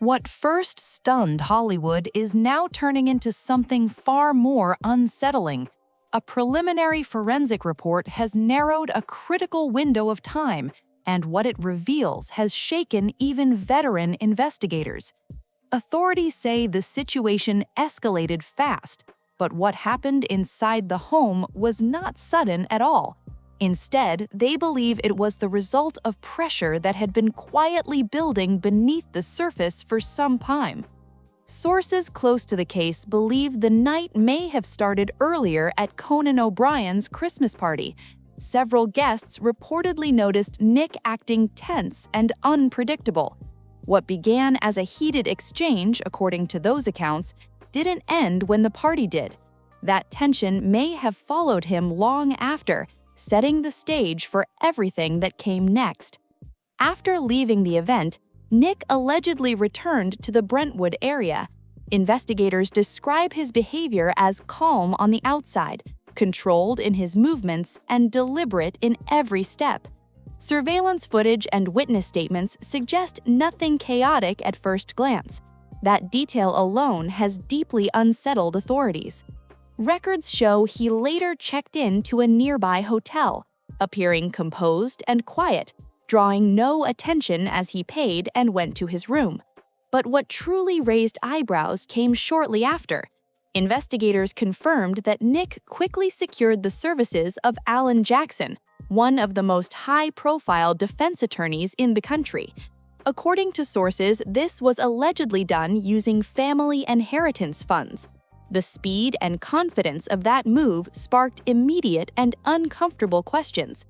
What first stunned Hollywood is now turning into something far more unsettling. A preliminary forensic report has narrowed a critical window of time, and what it reveals has shaken even veteran investigators. Authorities say the situation escalated fast, but what happened inside the home was not sudden at all. Instead, they believe it was the result of pressure that had been quietly building beneath the surface for some time. Sources close to the case believe the night may have started earlier at Conan O'Brien's Christmas party. Several guests reportedly noticed Nick acting tense and unpredictable. What began as a heated exchange, according to those accounts, didn't end when the party did. That tension may have followed him long after, setting the stage for everything that came next. After leaving the event, Nick allegedly returned to the Brentwood area. Investigators describe his behavior as calm on the outside, controlled in his movements, and deliberate in every step. Surveillance footage and witness statements suggest nothing chaotic at first glance. That detail alone has deeply unsettled authorities. Records show he later checked in to a nearby hotel, appearing composed and quiet, drawing no attention as he paid and went to his room. But what truly raised eyebrows came shortly after. Investigators confirmed that Nick quickly secured the services of Alan Jackson, one of the most high-profile defense attorneys in the country. According to sources, this was allegedly done using family inheritance funds. The speed and confidence of that move sparked immediate and uncomfortable questions.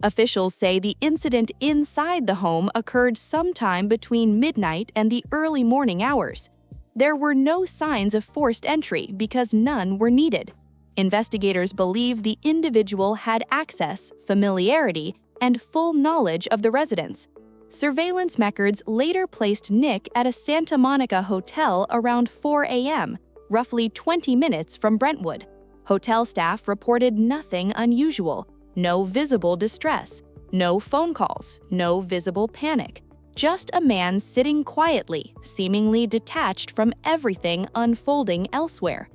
Officials say the incident inside the home occurred sometime between midnight and the early morning hours. There were no signs of forced entry because none were needed. Investigators believe the individual had access, familiarity, and full knowledge of the residence. Surveillance records later placed Nick at a Santa Monica hotel around 4 a.m., roughly 20 minutes from Brentwood. Hotel staff reported nothing unusual, no visible distress, no phone calls, no visible panic. Just a man sitting quietly, seemingly detached from everything unfolding elsewhere.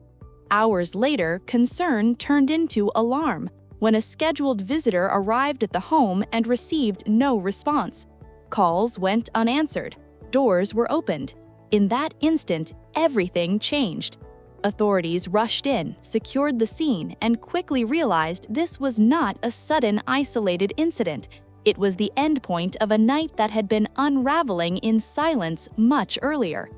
Hours later, concern turned into alarm when a scheduled visitor arrived at the home and received no response. Calls went unanswered. Doors were opened. In that instant, everything changed. Authorities rushed in, secured the scene, and quickly realized this was not a sudden, isolated incident. It was the endpoint of a night that had been unraveling in silence much earlier.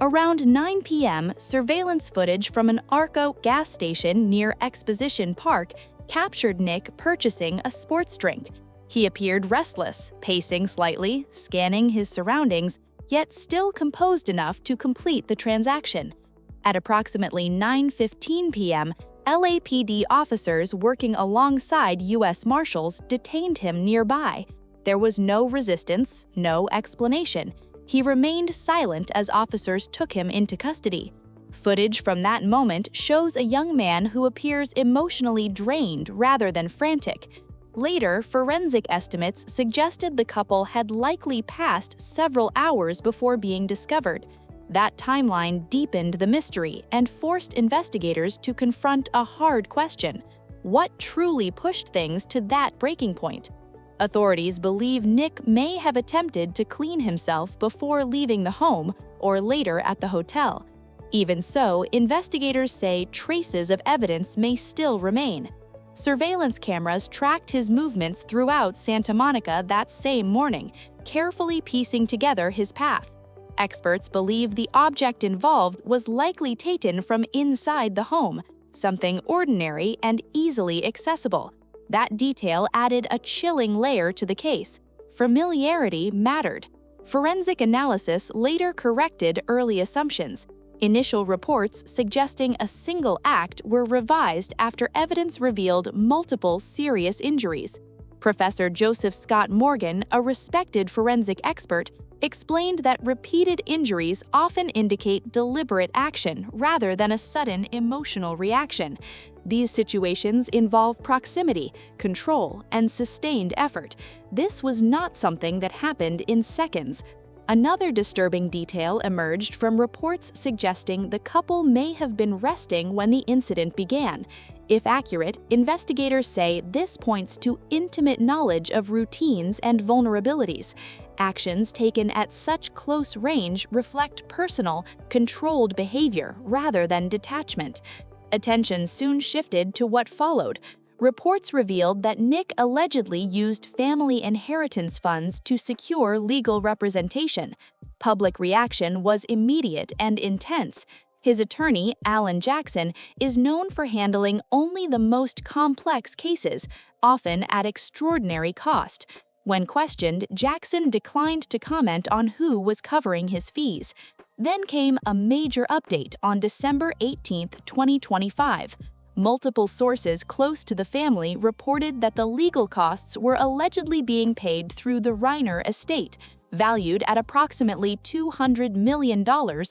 Around 9 p.m., surveillance footage from an Arco gas station near Exposition Park captured Nick purchasing a sports drink. He appeared restless, pacing slightly, scanning his surroundings, yet still composed enough to complete the transaction. At approximately 9:15 p.m., LAPD officers working alongside U.S. Marshals detained him nearby. There was no resistance, no explanation. He remained silent as officers took him into custody. Footage from that moment shows a young man who appears emotionally drained rather than frantic. Later, forensic estimates suggested the couple had likely passed several hours before being discovered. That timeline deepened the mystery and forced investigators to confront a hard question: what truly pushed things to that breaking point? Authorities believe Nick may have attempted to clean himself before leaving the home or later at the hotel. Even so, investigators say traces of evidence may still remain. Surveillance cameras tracked his movements throughout Santa Monica that same morning, carefully piecing together his path. Experts believe the object involved was likely taken from inside the home, something ordinary and easily accessible. That detail added a chilling layer to the case. Familiarity mattered. Forensic analysis later corrected early assumptions. Initial reports suggesting a single act were revised after evidence revealed multiple serious injuries. Professor Joseph Scott Morgan, a respected forensic expert, explained that repeated injuries often indicate deliberate action rather than a sudden emotional reaction. These situations involve proximity, control, and sustained effort. This was not something that happened in seconds. Another disturbing detail emerged from reports suggesting the couple may have been resting when the incident began. If accurate, investigators say this points to intimate knowledge of routines and vulnerabilities. Actions taken at such close range reflect personal, controlled behavior rather than detachment. Attention soon shifted to what followed. Reports revealed that Nick allegedly used family inheritance funds to secure legal representation. Public reaction was immediate and intense. His attorney, Alan Jackson, is known for handling only the most complex cases, often at extraordinary cost. When questioned, Jackson declined to comment on who was covering his fees. Then came a major update on December 18, 2025. Multiple sources close to the family reported that the legal costs were allegedly being paid through the Reiner estate, valued at approximately $200 million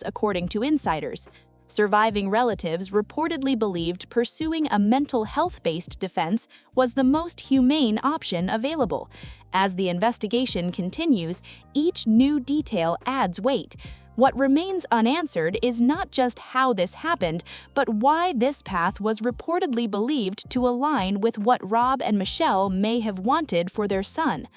according to insiders. Surviving relatives reportedly believed pursuing a mental health-based defense was the most humane option available. As the investigation continues, each new detail adds weight. What remains unanswered is not just how this happened, but why this path was reportedly believed to align with what Rob and Michelle may have wanted for their son.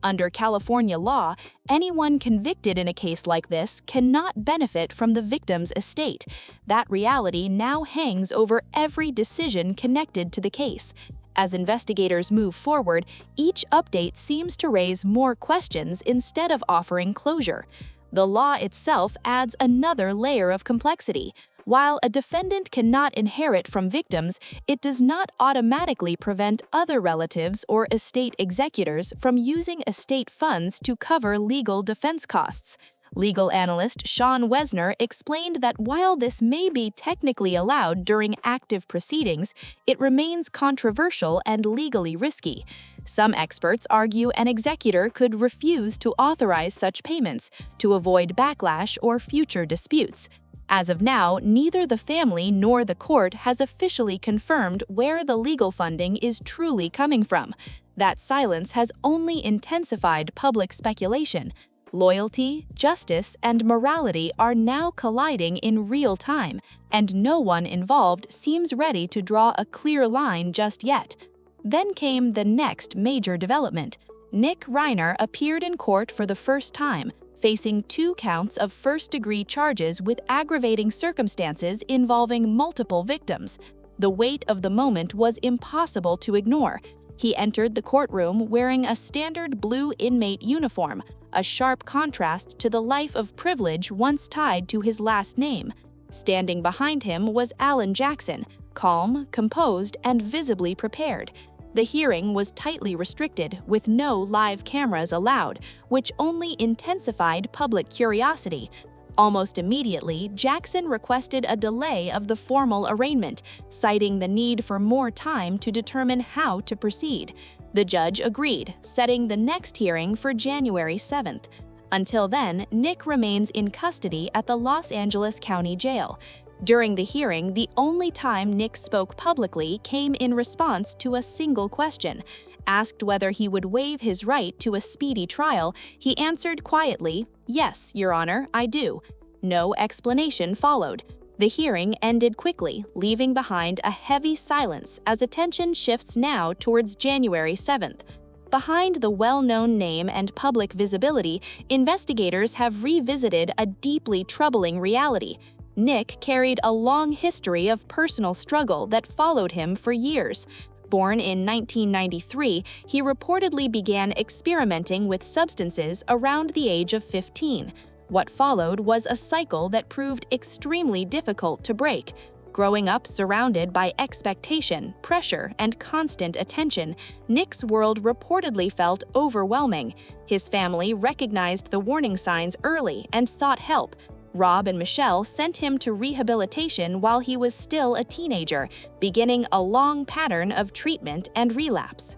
Under California law, anyone convicted in a case like this cannot benefit from the victim's estate. That reality now hangs over every decision connected to the case. As investigators move forward, each update seems to raise more questions instead of offering closure. The law itself adds another layer of complexity. While a defendant cannot inherit from victims, it does not automatically prevent other relatives or estate executors from using estate funds to cover legal defense costs. Legal analyst Sean Wesner explained that while this may be technically allowed during active proceedings, it remains controversial and legally risky. Some experts argue an executor could refuse to authorize such payments to avoid backlash or future disputes. As of now, neither the family nor the court has officially confirmed where the legal funding is truly coming from. That silence has only intensified public speculation. Loyalty, justice, and morality are now colliding in real time, and no one involved seems ready to draw a clear line just yet. Then came the next major development. Nick Reiner appeared in court for the first time, facing 2 counts of first-degree charges with aggravating circumstances involving multiple victims. The weight of the moment was impossible to ignore. He entered the courtroom wearing a standard blue inmate uniform, a sharp contrast to the life of privilege once tied to his last name. Standing behind him was Alan Jackson, calm, composed, and visibly prepared. The hearing was tightly restricted, with no live cameras allowed, which only intensified public curiosity. Almost immediately, Jackson requested a delay of the formal arraignment, citing the need for more time to determine how to proceed. The judge agreed, setting the next hearing for January 7th. Until then, Nick remains in custody at the Los Angeles County Jail. During the hearing, the only time Nick spoke publicly came in response to a single question. Asked whether he would waive his right to a speedy trial, he answered quietly, "Yes, Your Honor, I do." No explanation followed. The hearing ended quickly, leaving behind a heavy silence as attention shifts now towards January 7th. Behind the well-known name and public visibility, investigators have revisited a deeply troubling reality. Nick carried a long history of personal struggle that followed him for years. Born in 1993, he reportedly began experimenting with substances around the age of 15. What followed was a cycle that proved extremely difficult to break. Growing up surrounded by expectation, pressure, and constant attention, Nick's world reportedly felt overwhelming. His family recognized the warning signs early and sought help. Rob and Michelle sent him to rehabilitation while he was still a teenager, beginning a long pattern of treatment and relapse.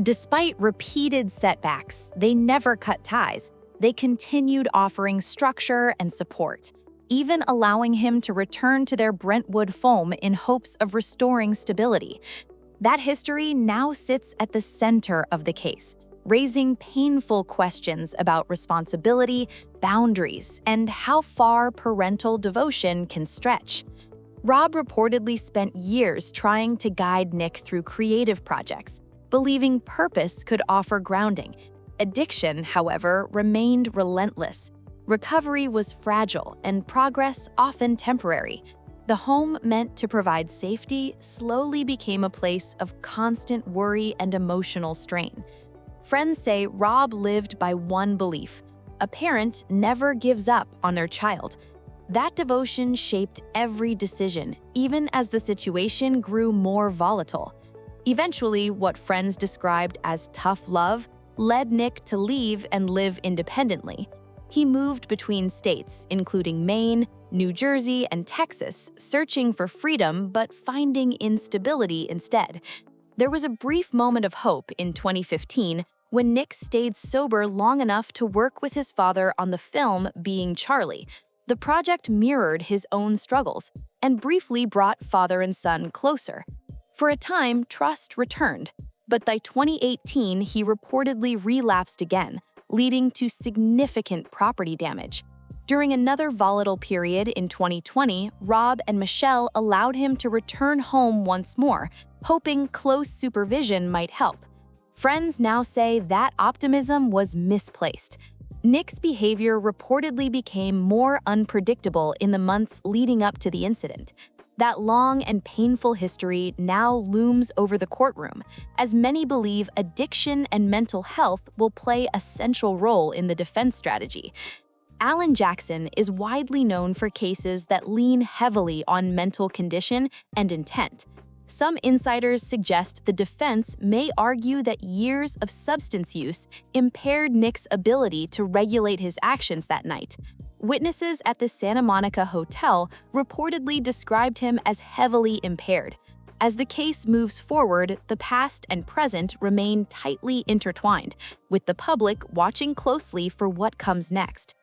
Despite repeated setbacks, they never cut ties. They continued offering structure and support, even allowing him to return to their Brentwood home in hopes of restoring stability. That history now sits at the center of the case. raising painful questions about responsibility, boundaries, and how far parental devotion can stretch. Rob reportedly spent years trying to guide Nick through creative projects, believing purpose could offer grounding. Addiction, however, remained relentless. Recovery was fragile and progress often temporary. The home meant to provide safety slowly became a place of constant worry and emotional strain. Friends say Rob lived by one belief: a parent never gives up on their child. That devotion shaped every decision, even as the situation grew more volatile. Eventually, what friends described as tough love led Nick to leave and live independently. He moved between states, including Maine, New Jersey, and Texas, searching for freedom but finding instability instead. There was a brief moment of hope in 2015 when Nick stayed sober long enough to work with his father on the film Being Charlie. The project mirrored his own struggles and briefly brought father and son closer. For a time, trust returned, but by 2018 he reportedly relapsed again, leading to significant property damage. During another volatile period in 2020, Rob and Michelle allowed him to return home once more, hoping close supervision might help. Friends now say that optimism was misplaced. Nick's behavior reportedly became more unpredictable in the months leading up to the incident. That long and painful history now looms over the courtroom, as many believe addiction and mental health will play a central role in the defense strategy. Alan Jackson is widely known for cases that lean heavily on mental condition and intent. Some insiders suggest the defense may argue that years of substance use impaired Nick's ability to regulate his actions that night. Witnesses at the Santa Monica Hotel reportedly described him as heavily impaired. As the case moves forward, the past and present remain tightly intertwined, with the public watching closely for what comes next.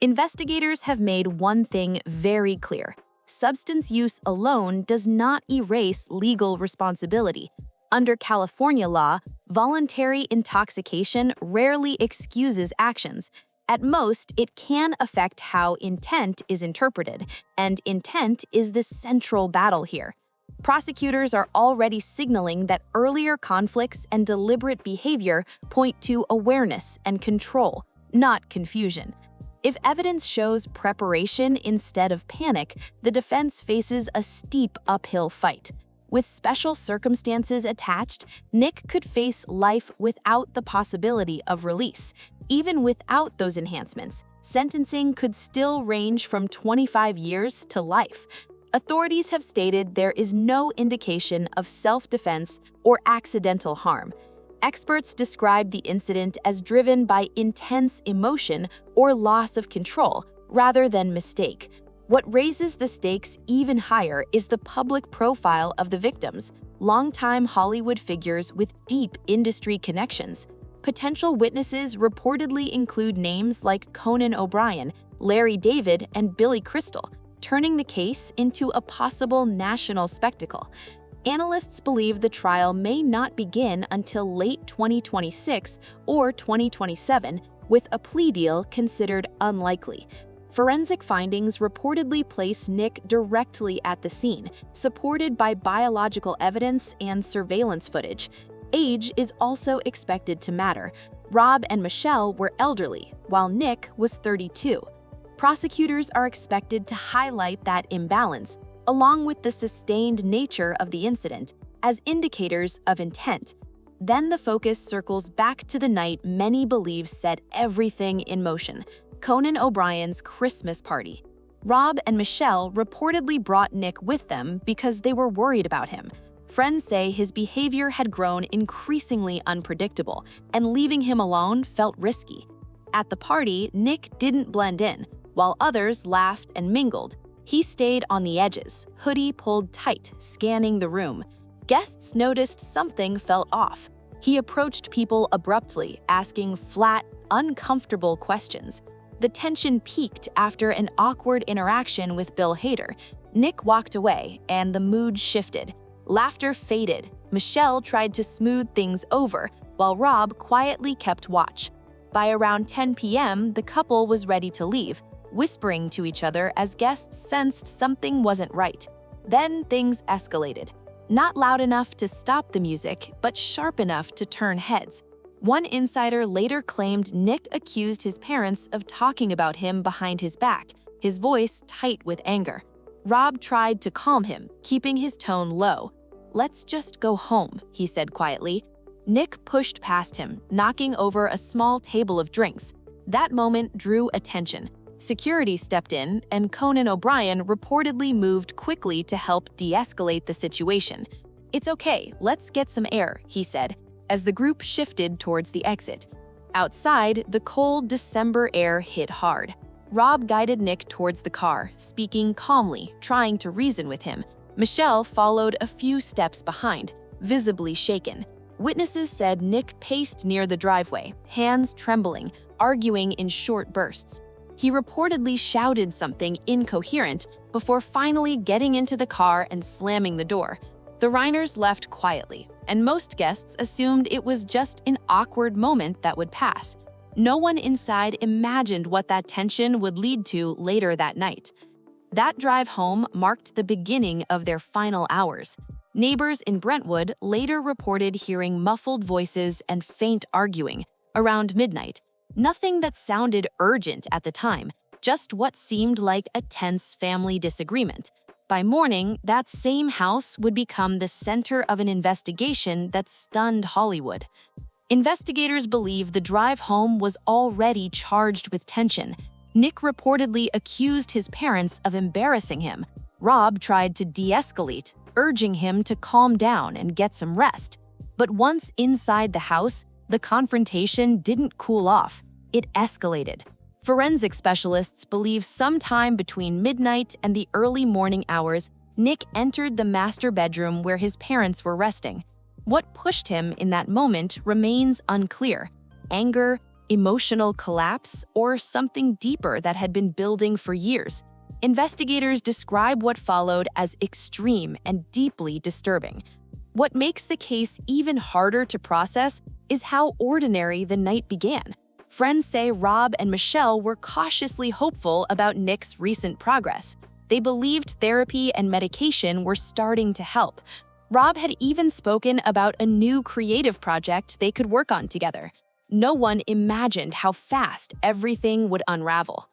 Investigators have made one thing very clear: substance use alone does not erase legal responsibility. Under California law, voluntary intoxication rarely excuses actions. At most, it can affect how intent is interpreted, and intent is the central battle here. Prosecutors are already signaling that earlier conflicts and deliberate behavior point to awareness and control, not confusion. If evidence shows preparation instead of panic, the defense faces a steep uphill fight. With special circumstances attached, Nick could face life without the possibility of release. Even without those enhancements, sentencing could still range from 25 years to life. Authorities have stated there is no indication of self-defense or accidental harm. Experts describe the incident as driven by intense emotion or loss of control rather than mistake. What raises the stakes even higher is the public profile of the victims, longtime Hollywood figures with deep industry connections. Potential witnesses reportedly include names like Conan O'Brien, Larry David, and Billy Crystal, turning the case into a possible national spectacle. Analysts believe the trial may not begin until late 2026 or 2027, with a plea deal considered unlikely. Forensic findings reportedly place Nick directly at the scene, supported by biological evidence and surveillance footage. Age is also expected to matter. Rob and Michelle were elderly, while Nick was 32. Prosecutors are expected to highlight that imbalance, along with the sustained nature of the incident, as indicators of intent. Then the focus circles back to the night many believe set everything in motion: Conan O'Brien's Christmas party. Rob and Michelle reportedly brought Nick with them because they were worried about him. Friends say his behavior had grown increasingly unpredictable, and leaving him alone felt risky. At the party, Nick didn't blend in, while others laughed and mingled. He stayed on the edges, hoodie pulled tight, scanning the room. Guests noticed something felt off. He approached people abruptly, asking flat, uncomfortable questions. The tension peaked after an awkward interaction with Bill Hader. Nick walked away, and the mood shifted. Laughter faded. Michelle tried to smooth things over, while Rob quietly kept watch. By around 10 p.m., the couple was ready to leave, whispering to each other as guests sensed something wasn't right. Then things escalated. Not loud enough to stop the music, but sharp enough to turn heads. One insider later claimed Nick accused his parents of talking about him behind his back, his voice tight with anger. Rob tried to calm him, keeping his tone low. "Let's just go home," he said quietly. Nick pushed past him, knocking over a small table of drinks. That moment drew attention. Security stepped in, and Conan O'Brien reportedly moved quickly to help de-escalate the situation. "It's okay, let's get some air," he said, as the group shifted towards the exit. Outside, the cold December air hit hard. Rob guided Nick towards the car, speaking calmly, trying to reason with him. Michelle followed a few steps behind, visibly shaken. Witnesses said Nick paced near the driveway, hands trembling, arguing in short bursts. He reportedly shouted something incoherent before finally getting into the car and slamming the door. The Reiners left quietly, and most guests assumed it was just an awkward moment that would pass. No one inside imagined what that tension would lead to later that night. That drive home marked the beginning of their final hours. Neighbors in Brentwood later reported hearing muffled voices and faint arguing around midnight. Nothing that sounded urgent at the time, just what seemed like a tense family disagreement. By morning, that same house would become the center of an investigation that stunned Hollywood. Investigators believe the drive home was already charged with tension. Nick reportedly accused his parents of embarrassing him. Rob tried to de-escalate, urging him to calm down and get some rest. But once inside the house, the confrontation didn't cool off. It escalated. Forensic specialists believe sometime between midnight and the early morning hours, Nick entered the master bedroom where his parents were resting. What pushed him in that moment remains unclear. Anger, emotional collapse, or something deeper that had been building for years. Investigators describe what followed as extreme and deeply disturbing. What makes the case even harder to process is how ordinary the night began. Friends say Rob and Michelle were cautiously hopeful about Nick's recent progress. They believed therapy and medication were starting to help. Rob had even spoken about a new creative project they could work on together. No one imagined how fast everything would unravel.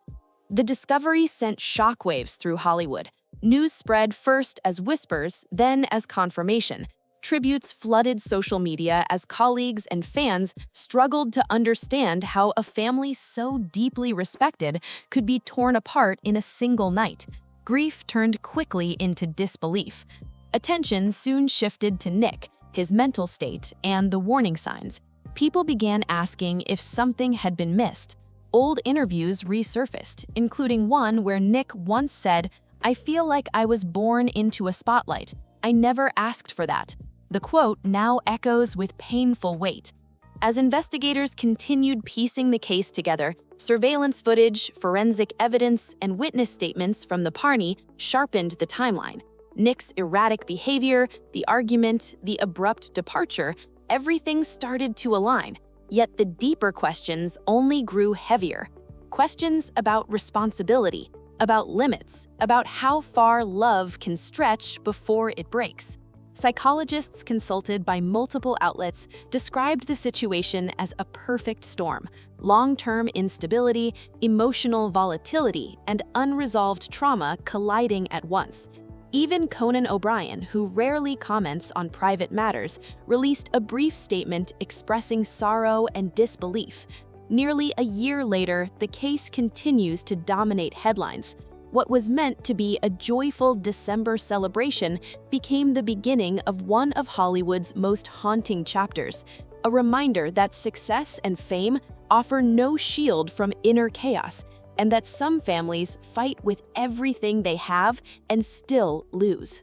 The discovery sent shockwaves through Hollywood. News spread first as whispers, then as confirmation. Tributes flooded social media as colleagues and fans struggled to understand how a family so deeply respected could be torn apart in a single night. Grief turned quickly into disbelief. Attention soon shifted to Nick, his mental state, and the warning signs. People began asking if something had been missed. Old interviews resurfaced, including one where Nick once said, "I feel like I was born into a spotlight. I never asked for that." The quote now echoes with painful weight. As investigators continued piecing the case together, surveillance footage, forensic evidence, and witness statements from the Parney sharpened the timeline. Nick's erratic behavior, the argument, the abrupt departure, everything started to align. Yet the deeper questions only grew heavier. Questions about responsibility, about limits, about how far love can stretch before it breaks. Psychologists consulted by multiple outlets described the situation as a perfect storm: long-term instability, emotional volatility, and unresolved trauma colliding at once. Even Conan O'Brien, who rarely comments on private matters, released a brief statement expressing sorrow and disbelief. Nearly a year later, the case continues to dominate headlines. What was meant to be a joyful December celebration became the beginning of one of Hollywood's most haunting chapters, a reminder that success and fame offer no shield from inner chaos, and that some families fight with everything they have and still lose.